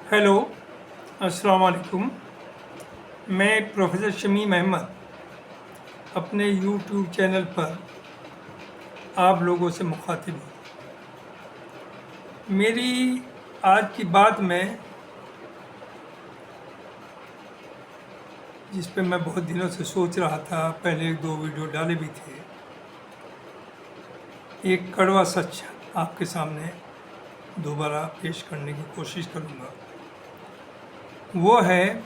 Hello, अस्सलाम वालेकुम। मैं प्रोफ़ेसर शमीम अहमद अपने यूट्यूब चैनल पर आप लोगों से मुख़ातिब हूँ। मेरी आज की बात में जिस पे मैं बहुत दिनों से सोच रहा था, पहले 1-2 वीडियो डाले भी थे। एक कड़वा सच आपके सामने दोबारा पेश करने की कोशिश करूँगा। वो है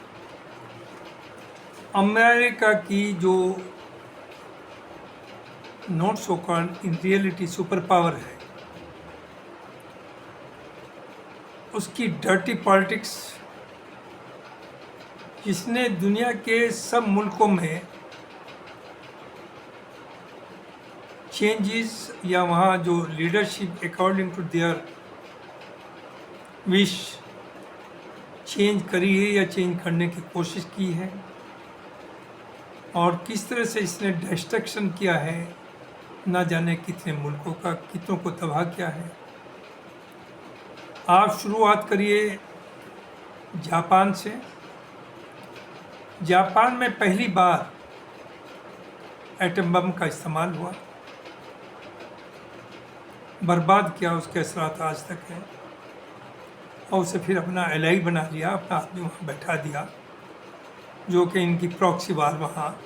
अमेरिका की जो not so called in reality super power है, उसकी डर्टी पॉलिटिक्स, जिसने दुनिया के सब मुल्कों में चेंजेस या वहाँ जो leadership according to their wish change करी है या चेंज करने की कोशिश की है, और किस तरह से इसने डिस्ट्रक्शन किया है, ना जाने कितने मुल्कों का, कितनों को तबाह किया है। आप शुरुआत करिए जापान से। जापान में पहली बार एटम बम का इस्तेमाल हुआ, बर्बाद किया, उसके असरात आज तक हैं, और उसे फिर अपना एलाई बना लिया, अपना आदमी वहाँ बैठा दिया, जो कि इनकी प्रॉक्सी वार वहाँ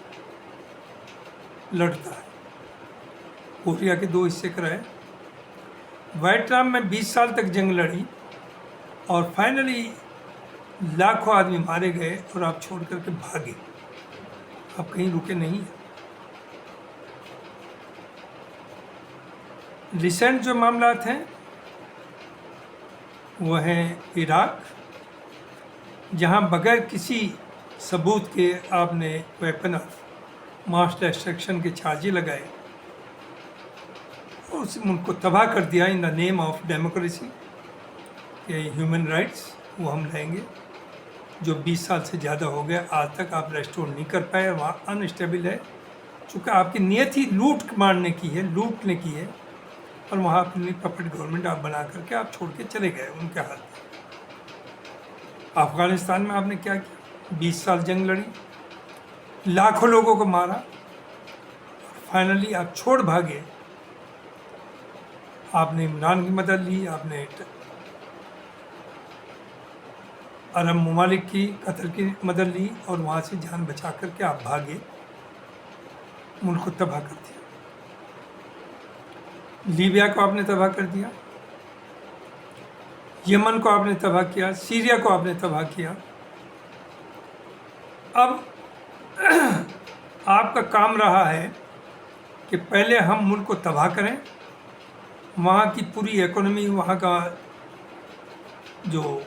लड़ता है। कोरिया के 2 हिस्से कराए। वियतनाम में 20 साल तक जंग लड़ी और फाइनली लाखों आदमी मारे गए और आप छोड़ करके भागे, आप कहीं रुके नहीं। रिसेंट जो मामलात हैं वो हैं इराक, जहां बगैर किसी सबूत के आपने वेपन ऑफ मास डिस्ट्रक्शन के चार्जेस लगाए और उस मुल्क को तबाह कर दिया in the name of democracy, ये ह्यूमन राइट्स वो हम लेंगे, जो 20 साल से ज़्यादा हो गया, आज तक आप रेस्टोर नहीं कर पाए, वहाँ अनस्टेबल है, चूँकि आपकी नीयत ही लूट मारने की है, लूटने की है, और वहाँ अपनी पपेट गवर्नमेंट आप बना करके आप छोड़ के चले गए उनके हाथ में। अफ़गानिस्तान में आपने क्या किया? 20 साल जंग लड़ी, लाखों लोगों को मारा, फाइनली आप छोड़ भागे। आपने इमरान की मदद ली, आपने अरब ममालिक की, कतर की मदद ली, और वहाँ से जान बचा करके आप भागे, मुल्क को तबाह कर दिया। लीबिया को आपने तबाह कर दिया, यमन को आपने तबाह किया, सीरिया को आपने तबाह किया। अब आपका काम रहा है कि पहले हम मुल्क को तबाह करें, वहाँ की पूरी इकोनॉमी, वहाँ का जो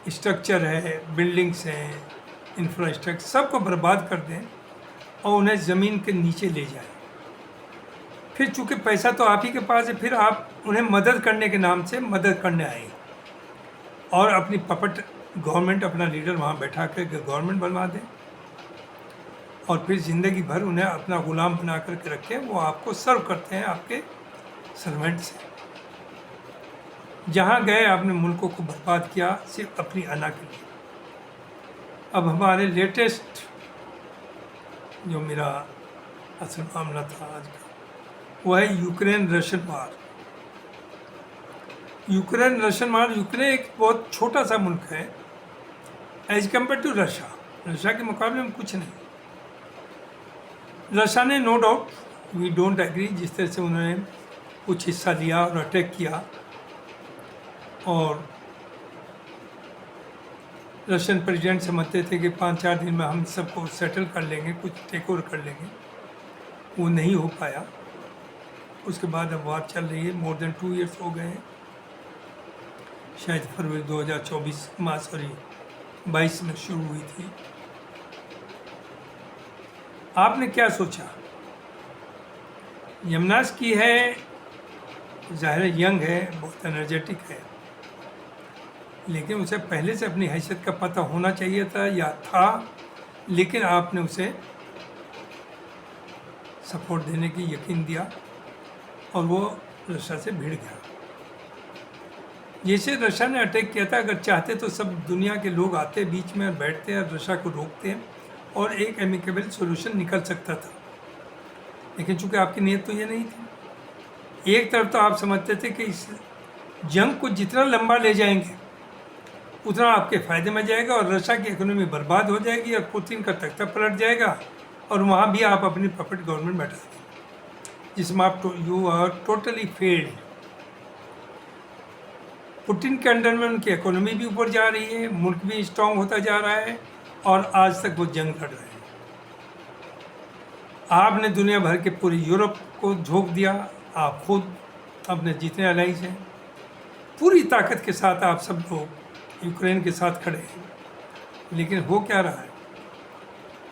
स्ट्रक्चर है, बिल्डिंग्स हैं, इंफ्रास्ट्रक्चर, सबको बर्बाद कर दें और उन्हें ज़मीन के नीचे ले जाएं। फिर चूँकि पैसा तो आप ही के पास है, फिर आप उन्हें मदद करने के नाम से मदद करने आए और अपनी पपट गवर्नमेंट, अपना लीडर वहाँ बैठा कर गवर्नमेंट बनवा दें, और फिर ज़िंदगी भर उन्हें अपना ग़ुलाम बना करके रखें, वो आपको सर्व करते हैं आपके सर्वेंट से। जहाँ गए आपने मुल्कों को बर्बाद किया सिर्फ अपनी अना के लिए। अब हमारे लेटेस्ट जो मेरा असल मामला था आज का, वो है Ukraine Russian war. Ukraine Russian war, Ukraine एक बहुत छोटा सा मुल्क है as compare to Russia. Russia के मुकाबले में कुछ नहीं। रशिया ने no doubt, we don't agree, जिस तरह से उन्होंने कुछ हिस्सा लिया और अटैक किया, और रशियन प्रेसिडेंट समझते थे कि 5-4 दिन में हम सबको सेटल कर लेंगे, कुछ टेक ओवर कर लेंगे, वो नहीं हो पाया। उसके बाद अब वार चल रही है, मोर देन 2 ईयर्स हो गए हैं, शायद फरवरी 2022 में शुरू हुई थी। आपने क्या सोचा? यमुनास की है, ज़ाहिर यंग है, बहुत एनर्जेटिक है, लेकिन उसे पहले से अपनी हैसियत का पता होना चाहिए था या था, लेकिन आपने उसे सपोर्ट देने की यकीन दिया और वो रशिया से भिड़ गया। जैसे रशिया ने अटैक किया था, अगर चाहते तो सब दुनिया के लोग आते बीच में और बैठते और रशिया को रोकते और एक एमिकेबल सॉल्यूशन निकल सकता था। लेकिन चूंकि आपकी नीयत तो ये नहीं थी, एक तरफ तो आप समझते थे कि इस जंग को जितना लंबा ले जाएंगे उतना आपके फ़ायदे में जाएगा और रशिया की इकोनॉमी बर्बाद हो जाएगी और पुतिन का तख्ता पलट जाएगा और वहाँ भी आप अपनी पपेट गवर्नमेंट बैठा देंगे, जिसमें आप you are totally failed. Putin के अंडर में उनकी इकोनॉमी भी ऊपर जा रही है, मुल्क भी स्ट्रांग होता जा रहा है और आज तक वो जंग लड़ रहे हैं। आपने दुनिया भर के पूरे यूरोप को झोंक दिया, आप खुद अपने जितने अलाइज हैं पूरी ताकत के साथ आप सब लोग यूक्रेन के साथ खड़े हैं। लेकिन हो क्या रहा है?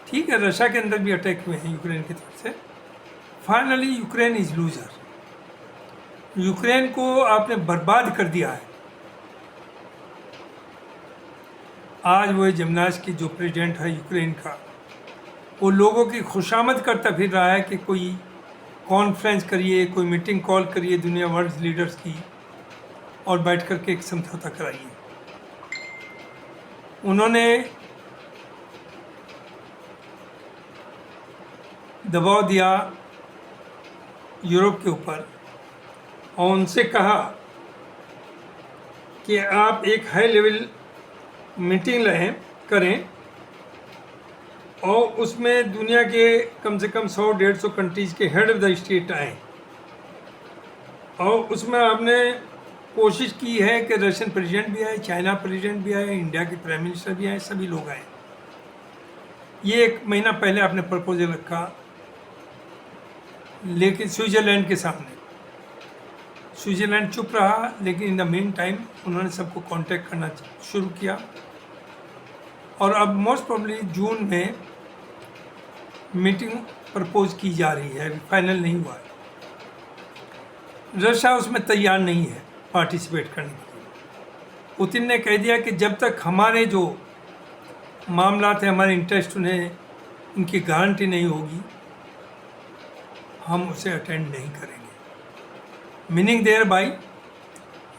ठीक है, रशिया के अंदर भी अटैक हुए हैं यूक्रेन की तरफ से। Finally Ukraine is loser. Ukraine को आपने बर्बाद कर दिया है। आज वो जिम्नास की जो प्रेसिडेंट है यूक्रेन का, वो लोगों की खुशामद करता फिर रहा है कि कोई कॉन्फ्रेंस करिए, कोई मीटिंग कॉल करिए दुनिया वर्ल्ड लीडर्स की और बैठ कर के एक समझौता कराइए। उन्होंने दबाव दिया यूरोप के ऊपर और उनसे कहा कि आप एक हाई लेवल मीटिंग करें और उसमें दुनिया के कम से कम 100-150 कंट्रीज़ के हेड ऑफ़ द स्टेट आए और उसमें आपने कोशिश की है कि रशियन प्रेसिडेंट भी आए, चाइना प्रेसिडेंट भी आए, इंडिया के प्राइम मिनिस्टर भी आए, सभी लोग आए। ये 1 महीना पहले आपने प्रपोजल रखा, लेकिन स्विट्ज़रलैंड के सामने स्विट्ज़रलैंड चुप रहा। लेकिन इन द मेन टाइम उन्होंने सबको कांटेक्ट करना शुरू किया और अब मोस्ट प्रोबेबली जून में मीटिंग प्रपोज की जा रही है, फाइनल नहीं हुआ है। रशिया उसमें तैयार नहीं है पार्टिसिपेट करने के लिए। पुतिन ने कह दिया कि जब तक हमारे जो मामला थे, हमारे इंटरेस्ट उन्हें उनकी गारंटी नहीं होगी, हम उसे अटेंड नहीं करेंगे। मीनिंग देयर बाई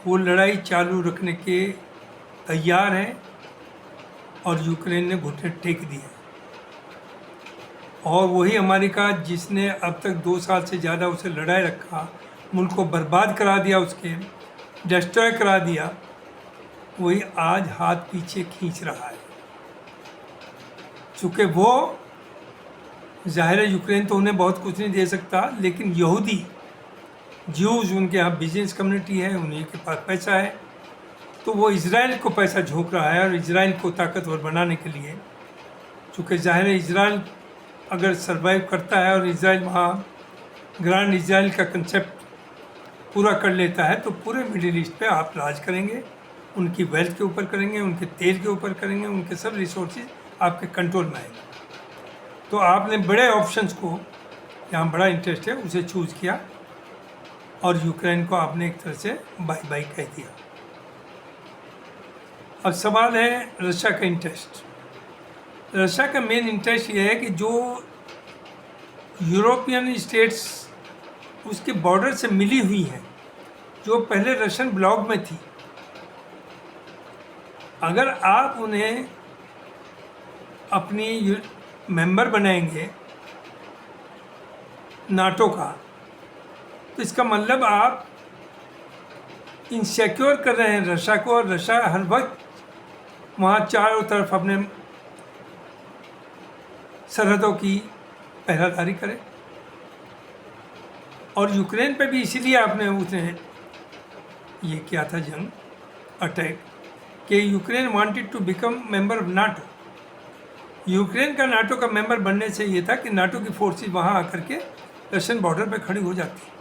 वो लड़ाई चालू रखने के तैयार है और यूक्रेन ने घुटने टेक दिए। और वही अमेरिका जिसने अब तक 2 साल से ज़्यादा उसे लड़ाई रखा, मुल्क को बर्बाद करा दिया, उसके डिस्ट्रॉय करा दिया, वही आज हाथ पीछे खींच रहा है। चूँकि वो ज़ाहिर है यूक्रेन तो उन्हें बहुत कुछ नहीं दे सकता, लेकिन यहूदी ज्यूज़ उनके यहाँ बिजनेस कम्युनिटी है, उन्हीं के पास पैसा है, तो वो इजराइल को पैसा झोंक रहा है और इजराइल को ताकतवर बनाने के लिए। चूँकि ज़ाहिर है इजराइल अगर सर्वाइव करता है और इजराइल वहाँ ग्रांड इजराइल का कंसेप्ट पूरा कर लेता है, तो पूरे मिडिल ईस्ट पे आप राज करेंगे, उनकी वेल्थ के ऊपर करेंगे, उनके तेल के ऊपर करेंगे, उनके सब रिसोर्सेज आपके कंट्रोल में आएंगे। तो आपने बड़े ऑप्शंस को, जहाँ बड़ा इंटरेस्ट है, उसे चूज़ किया और यूक्रेन को आपने एक तरह से बाय बाय कह दिया। अब सवाल है रशिया का इंटरेस्ट। रशिया का मेन इंटरेस्ट ये है कि जो यूरोपियन स्टेट्स उसके बॉर्डर से मिली हुई हैं, जो पहले रशियन ब्लॉक में थी, अगर आप उन्हें अपनी मेंबर बनाएंगे नाटो का, तो इसका मतलब आप इनसिक्योर कर रहे हैं रशिया को, और रशिया हर वक्त वहाँ चारों तरफ अपने सरहदों की पहरादारी करे। और यूक्रेन पे भी इसीलिए आपने उसने ये किया था जंग, अटैक, कि Ukraine wanted to become member of NATO. Ukraine का नाटो का मेंबर बनने से ये था कि नाटो की फोर्सेस वहाँ आकर के रशियन बॉर्डर पे खड़ी हो जाती।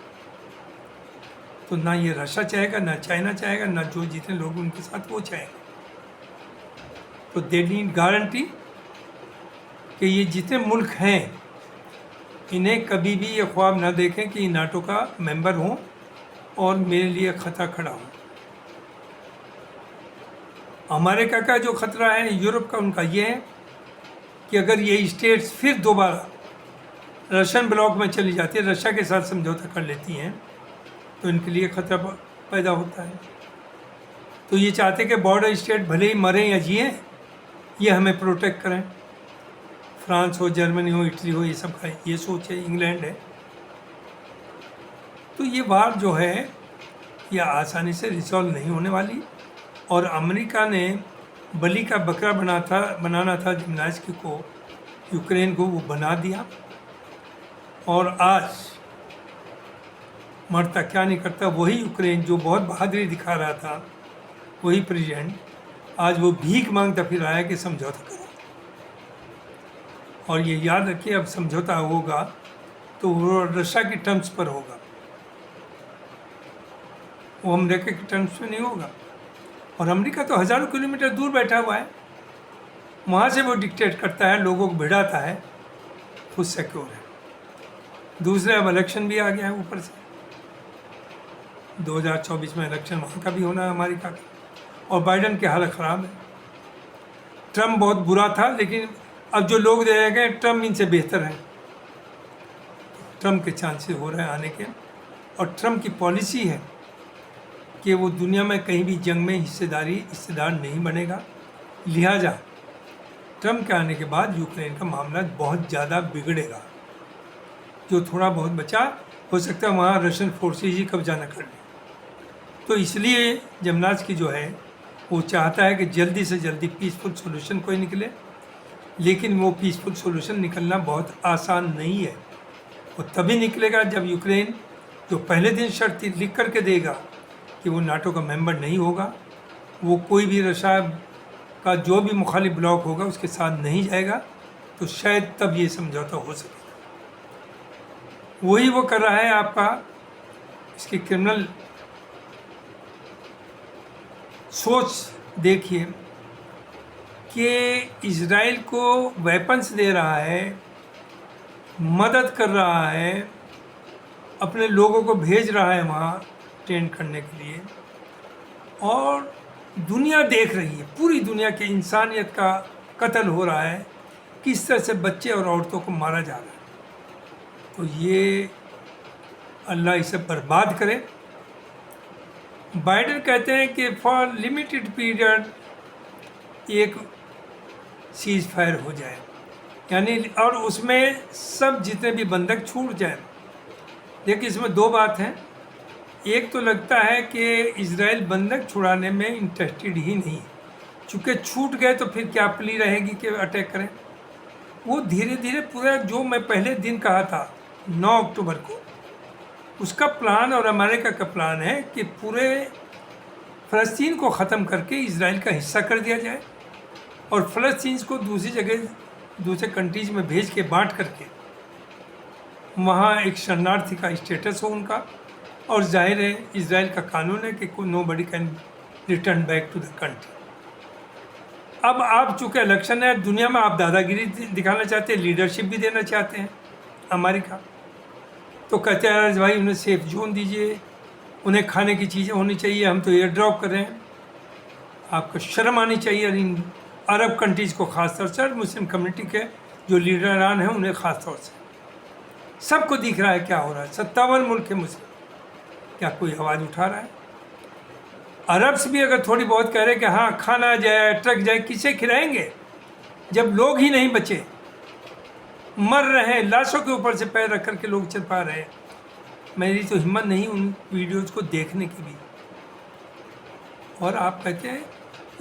तो ना ये रशिया चाहेगा, ना चाइना चाहेगा, ना जो जितने लोग उनके साथ वो चाहेंगे। तो दे नीड गारंटी कि ये जितने मुल्क हैं, इन्हें कभी भी ये ख्वाब ना देखें कि नाटो का मेंबर हों और मेरे लिए ख़तरा खड़ा हो। अमेरिका का जो ख़तरा है, यूरोप का, उनका ये है कि अगर ये स्टेट्स फिर दोबारा रशियन ब्लॉक में चली जाती है, रशिया के साथ समझौता कर लेती हैं, तो इनके लिए ख़तरा पैदा होता है। तो ये चाहते कि बॉर्डर स्टेट भले ही मरें या जिए, ये हमें प्रोटेक्ट करें। फ्रांस हो, जर्मनी हो, इटली हो, ये सब का ये सोच है, इंग्लैंड है। तो ये वार जो है ये आसानी से रिजॉल्व नहीं होने वाली, और अमेरिका ने बलि का बकरा बनाना था ज़ेलेंस्की को, यूक्रेन को, वो बना दिया। और आज मरता क्या नहीं करता, वही यूक्रेन जो बहुत बहादुरी दिखा रहा था, वही प्रेसिडेंट आज वो भीख मांगता फिर रहा है कि समझौता करो। और ये याद रखिए, अब समझौता होगा तो वो रशिया की टर्म्स पर होगा, वो अमेरिका के टर्म्स में नहीं होगा। और अमेरिका तो हज़ारों किलोमीटर दूर बैठा हुआ है, वहाँ से वो डिक्टेट करता है, लोगों को भिड़ाता है, खुद सिक्योर है। दूसरे अब इलेक्शन भी आ गया है ऊपर से, 2024 में इलेक्शन वहाँ का भी होना है, अमेरिका का, और बाइडन की हालत ख़राब है। ट्रम्प बहुत बुरा था, लेकिन अब जो लोग दे गए ट्रम्प इनसे बेहतर है, ट्रम्प के चांसेस हो रहे हैं आने के। और ट्रम्प की पॉलिसी है कि वो दुनिया में कहीं भी जंग में हिस्सेदार नहीं बनेगा। लिहाजा ट्रम्प के आने के बाद यूक्रेन का मामला बहुत ज़्यादा बिगड़ेगा। जो थोड़ा बहुत बचा, हो सकता है वहाँ रशियन फोर्सेज ही कब्जा न कर लें। तो इसलिए ज़ेलेंस्की जो है वो चाहता है कि जल्दी से जल्दी पीसफुल सोल्यूशन कोई निकले, लेकिन वो पीसफुल सोल्यूशन निकलना बहुत आसान नहीं है। वो तभी निकलेगा जब यूक्रेन जो पहले दिन शर्त लिख करके देगा कि वो नाटो का मेंबर नहीं होगा, वो कोई भी रशिया का जो भी मुखालिफ ब्लॉक होगा उसके साथ नहीं जाएगा, तो शायद तब ये समझौता हो सके। वही वो कर रहा है आपका, इसकी क्रिमिनल सोच देखिए कि इजराइल को वेपन्स दे रहा है, मदद कर रहा है, अपने लोगों को भेज रहा है वहाँ ट्रेन करने के लिए, और दुनिया देख रही है, पूरी दुनिया की इंसानियत का कत्ल हो रहा है, किस तरह से बच्चे और औरतों को मारा जा रहा है। तो ये अल्लाह इसे बर्बाद करे। बाइडन कहते हैं कि फॉर लिमिटेड पीरियड एक सीज फायर हो जाए, यानी और उसमें सब जितने भी बंधक छूट जाए। लेकिन इसमें दो बात हैं, एक तो लगता है कि इजराइल बंधक छुड़ाने में इंटरेस्टेड ही नहीं, चूँकि छूट गए तो फिर क्या प्ली रहेगी कि अटैक करें। वो धीरे धीरे पूरा, जो मैं पहले दिन कहा था 9 अक्टूबर को, उसका प्लान और अमेरिका का प्लान है कि पूरे फ़लस्तीन को ख़त्म करके इजराइल का हिस्सा कर दिया जाए, और फ़लस्तीन को दूसरी जगह दूसरे कंट्रीज़ में भेज के बांट करके वहाँ एक शरणार्थी का स्टेटस हो उनका। और जाहिर है इजराइल का कानून है कि nobody can return back to the country. अब आप चूँकि इलेक्शन है, दुनिया में आप दादागिरी दिखाना चाहते हैं, लीडरशिप भी देना चाहते हैं अमेरिका, तो कहते हैं भाई उन्हें सेफ जोन दीजिए, उन्हें खाने की चीज़ें होनी चाहिए, हम तो एयर ड्रॉप कर रहे हैं। आपको शर्म आनी चाहिए इन अरब कंट्रीज़ को, ख़ास तौर से मुस्लिम कम्युनिटी के जो लीडरान हैं उन्हें ख़ास तौर से। सबको दिख रहा है क्या हो रहा है, 57 मुल्क के मुस्लिम, क्या कोई आवाज़ उठा रहा है? अरब्स भी अगर थोड़ी बहुत कह रहे कि हाँ खाना जाए, ट्रक जाए, किसे खिलाएंगे जब लोग ही नहीं बचे, मर रहे हैं, लाशों के ऊपर से पैर रख कर के लोग चल पा रहे हैं। मेरी तो हिम्मत नहीं उन वीडियोज़ को देखने की भी। और आप कहते हैं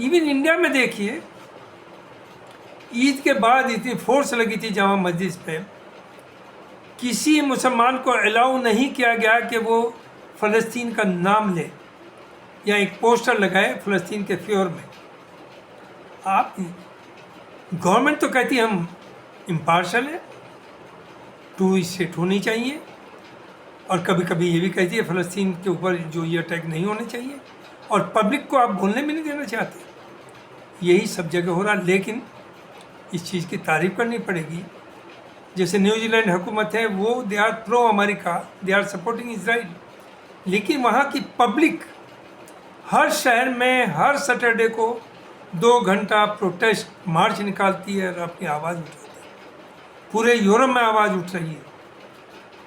इवन इंडिया में देखिए, ईद के बाद इतनी फोर्स लगी थी जामा मस्जिद पे, किसी मुसलमान को अलाउ नहीं किया गया कि वो फ़लस्तीन का नाम ले या एक पोस्टर लगाए फ़लस्तीन के फेवर में। आप गवर्नमेंट तो कहती है हम इम्पार्शल है, टू स्टेट होनी चाहिए, और कभी कभी ये भी कहती है फ़लस्तीन के ऊपर जो ये अटैक नहीं होने चाहिए, और पब्लिक को आप बोलने भी नहीं देना चाहते। यही सब जगह हो रहा। लेकिन इस चीज़ की तारीफ़ करनी पड़ेगी, जैसे न्यूजीलैंड हुकूमत है, वो they are pro America, they are supporting Israel, लेकिन वहाँ की पब्लिक हर शहर में हर सैटरडे को 2 घंटा प्रोटेस्ट मार्च निकालती है और अपनी आवाज़ उठाती है। पूरे यूरोप में आवाज़ उठ रही है,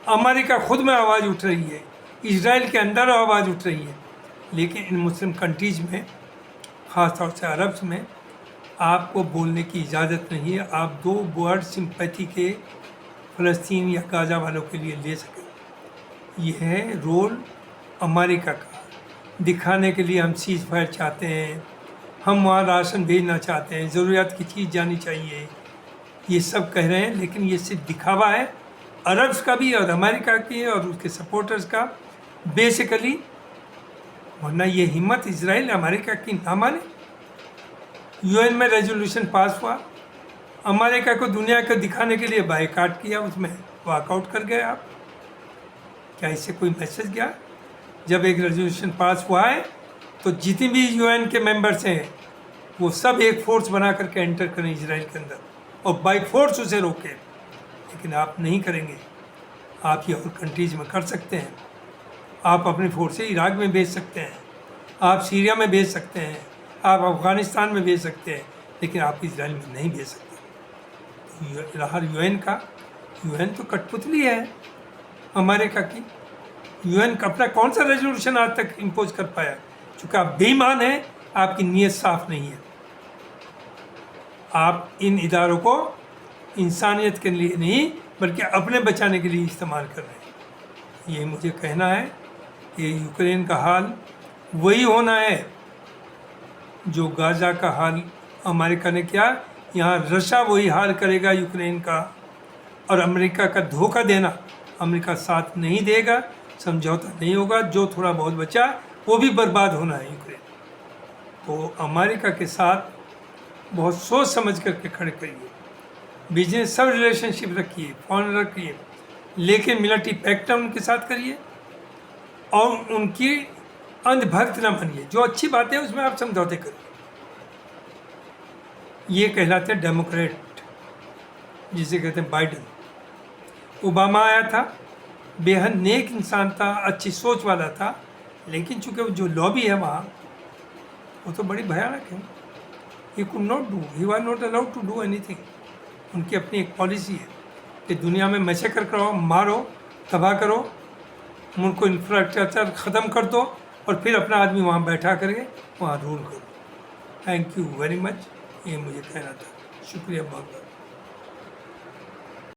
अमेरिका खुद में आवाज़ उठ रही है, इजराइल के अंदर आवाज़ उठ रही है, लेकिन इन मुस्लिम कंट्रीज़ में ख़ास तौर से अरब्स में आपको बोलने की इजाज़त नहीं है। आप 2 वर्ड सिंपैथी के फ़लस्तीन या गाज़ा वालों के लिए ले सकें। यह है रोल अमेरिका का, दिखाने के लिए हम सीज़ फायर चाहते हैं, हम वहाँ राशन भेजना चाहते हैं, ज़रूरियात की चीज़ जानी चाहिए, ये सब कह रहे हैं, लेकिन ये सिर्फ दिखावा है अरब्स का भी और अमेरिका की और उसके सपोर्टर्स का बेसिकली। वरना ये हिम्मत इजराइल अमेरिका की ना माने। यूएन में रेजोल्यूशन पास हुआ, अमेरिका को दुनिया को दिखाने के लिए बायकॉट किया, उसमें वॉकआउट कर गए आप। क्या इससे कोई मैसेज गया? जब एक रेजोल्यूशन पास हुआ है तो जितने भी यूएन के मेंबर्स हैं वो सब एक फोर्स बना करके एंटर करें इजराइल के अंदर और बाई फोर्स उसे रोकें, लेकिन आप नहीं करेंगे। आप ये और कंट्रीज़ में कर सकते हैं, आप अपनी फोर्सें इराक में भेज सकते हैं, आप सीरिया में भेज सकते हैं, आप अफ़गानिस्तान में भेज सकते हैं, लेकिन आप इजराइल में नहीं भेज सकते। रहा यूएन का, यूएन तो कठपुतली है अमेरिका की। यूएन का अपना कौन सा रेजोल्यूशन आज तक इम्पोज कर पाया? चूँकि आप बेईमान हैं, आपकी नीयत साफ नहीं है। आप इन इदारों को इंसानियत के लिए नहीं बल्कि अपने बचाने के लिए इस्तेमाल कर रहे हैं। ये मुझे कहना है कि यूक्रेन का हाल वही होना है जो गाज़ा का हाल अमेरिका ने किया। यहाँ रशिया वही हाल करेगा यूक्रेन का, और अमेरिका का धोखा देना, अमेरिका साथ नहीं देगा, समझौता नहीं होगा। जो थोड़ा बहुत बचा वो भी बर्बाद होना है यूक्रेन। तो अमेरिका के साथ बहुत सोच समझ करके खड़े करिए, बिजनेस सब रिलेशनशिप रखिए, फॉरेन रखिए, लेकिन मिलिट्री पैक्ट उनके साथ करिए और उनकी अंधभक्त न बनिए। जो अच्छी बात है उसमें आप समझौते करिए। ये कहलाते हैं डेमोक्रेट, जिसे कहते हैं बाइडन। ओबामा आया था, बेहद नेक इंसान था, अच्छी सोच वाला था, लेकिन चूँकि जो लॉबी है वहाँ वो तो बड़ी भयानक है। He could not do, he was not allowed to do anything. उनकी अपनी एक पॉलिसी है कि दुनिया में मैसेकर कराओ, मारो, तबाह करो, उनको इंफ्रास्ट्रक्चर ख़त्म कर दो और फिर अपना आदमी वहाँ बैठा करके वहाँ रूल करो। थैंक यू वेरी मच, ये मुझे कहना था। शुक्रिया बहुत बहुत।